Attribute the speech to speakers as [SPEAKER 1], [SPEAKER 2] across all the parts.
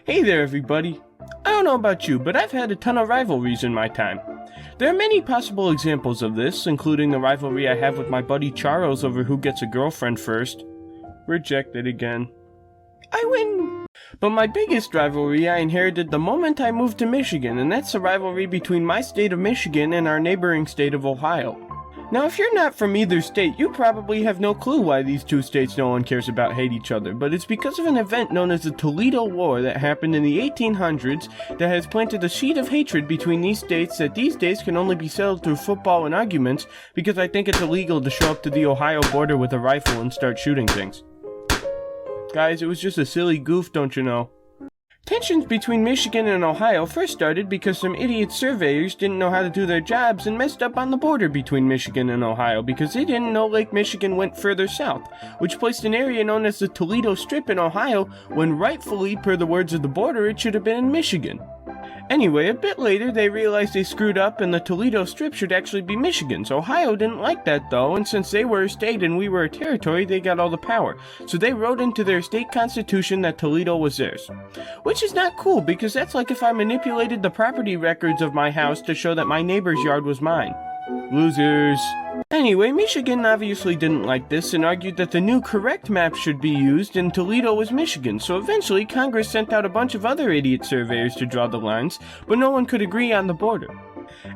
[SPEAKER 1] Hey there everybody. I don't know about you, but I've had a ton of rivalries in my time. There are many possible examples of this, including the rivalry I have with my buddy Charles over who gets a girlfriend first. Rejected again. I win! But my biggest rivalry I inherited the moment I moved to Michigan, and that's the rivalry between my state of Michigan and our neighboring state of Ohio. Now, if you're not from either state, you probably have no clue why these two states no one cares about hate each other, but it's because of an event known as the Toledo War that happened in the 1800s that has planted a seed of hatred between these states that these days can only be settled through football and arguments because I think it's illegal to show up to the Ohio border with a rifle and start shooting things. Guys, it was just a silly goof, don't you know? Tensions between Michigan and Ohio first started because some idiot surveyors didn't know how to do their jobs and messed up on the border between Michigan and Ohio because they didn't know Lake Michigan went further south, which placed an area known as the Toledo Strip in Ohio when rightfully, per the words of the border, it should have been in Michigan. Anyway, a bit later they realized they screwed up and the Toledo Strip should actually be Michigan's. Ohio didn't like that though, and since they were a state and we were a territory, they got all the power. So they wrote into their state constitution that Toledo was theirs. Which is not cool, because that's like if I manipulated the property records of my house to show that my neighbor's yard was mine. Losers. Anyway, Michigan obviously didn't like this and argued that the new correct map should be used and Toledo was Michigan, so eventually Congress sent out a bunch of other idiot surveyors to draw the lines, but no one could agree on the border.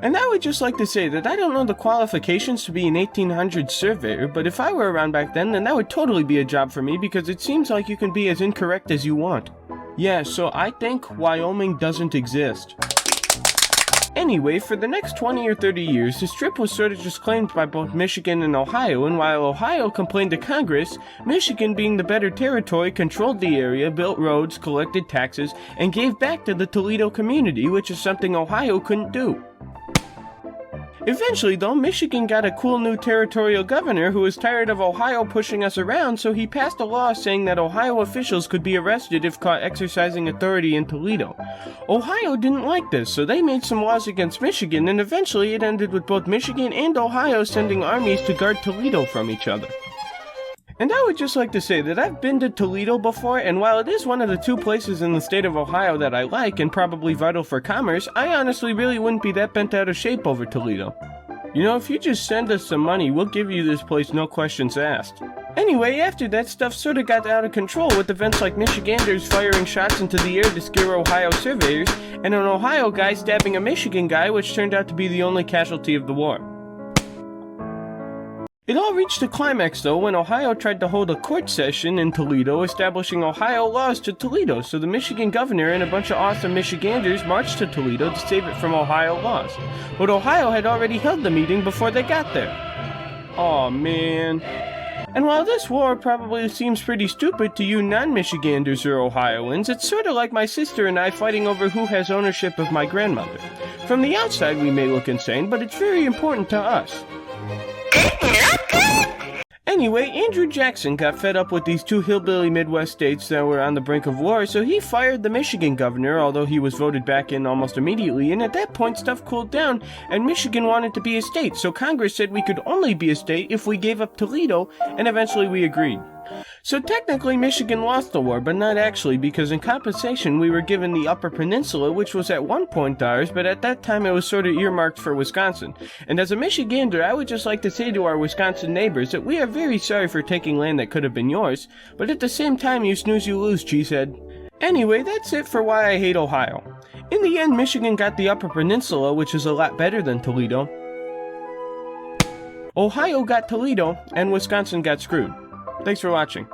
[SPEAKER 1] And I would just like to say that I don't know the qualifications to be an 1800s surveyor, but if I were around back then that would totally be a job for me because it seems like you can be as incorrect as you want. Yeah, so I think Wyoming doesn't exist. Anyway, for the next 20 or 30 years, the strip was sort of just claimed by both Michigan and Ohio, and while Ohio complained to Congress, Michigan, being the better territory, controlled the area, built roads, collected taxes, and gave back to the Toledo community, which is something Ohio couldn't do. Eventually, though, Michigan got a cool new territorial governor who was tired of Ohio pushing us around, so he passed a law saying that Ohio officials could be arrested if caught exercising authority in Toledo. Ohio didn't like this, so they made some laws against Michigan, and eventually it ended with both Michigan and Ohio sending armies to guard Toledo from each other. And I would just like to say that I've been to Toledo before, and while it is one of the two places in the state of Ohio that I like and probably vital for commerce, I honestly really wouldn't be that bent out of shape over Toledo. You know, if you just send us some money, we'll give you this place no questions asked. Anyway, after that, stuff sort of got out of control with events like Michiganders firing shots into the air to scare Ohio surveyors, and an Ohio guy stabbing a Michigan guy, which turned out to be the only casualty of the war. It all reached a climax though when Ohio tried to hold a court session in Toledo establishing Ohio laws to Toledo, so the Michigan governor and a bunch of awesome Michiganders marched to Toledo to save it from Ohio laws. But Ohio had already held the meeting before they got there. Aw man. And while this war probably seems pretty stupid to you non-Michiganders or Ohioans, it's sort of like my sister and I fighting over who has ownership of my grandmother. From the outside we may look insane, but it's very important to us. Anyway, Andrew Jackson got fed up with these two hillbilly Midwest states that were on the brink of war, so he fired the Michigan governor, although he was voted back in almost immediately, and at that point stuff cooled down, and Michigan wanted to be a state, so Congress said we could only be a state if we gave up Toledo, and eventually we agreed. So technically Michigan lost the war, but not actually, because in compensation we were given the Upper Peninsula, which was at one point ours, but at that time it was sort of earmarked for Wisconsin. And as a Michigander, I would just like to say to our Wisconsin neighbors that we are very sorry for taking land that could have been yours, but at the same time you snooze you lose, cheesehead. Anyway, that's it for why I hate Ohio. In the end, Michigan got the Upper Peninsula, which is a lot better than Toledo. Ohio got Toledo, and Wisconsin got screwed. Thanks for watching.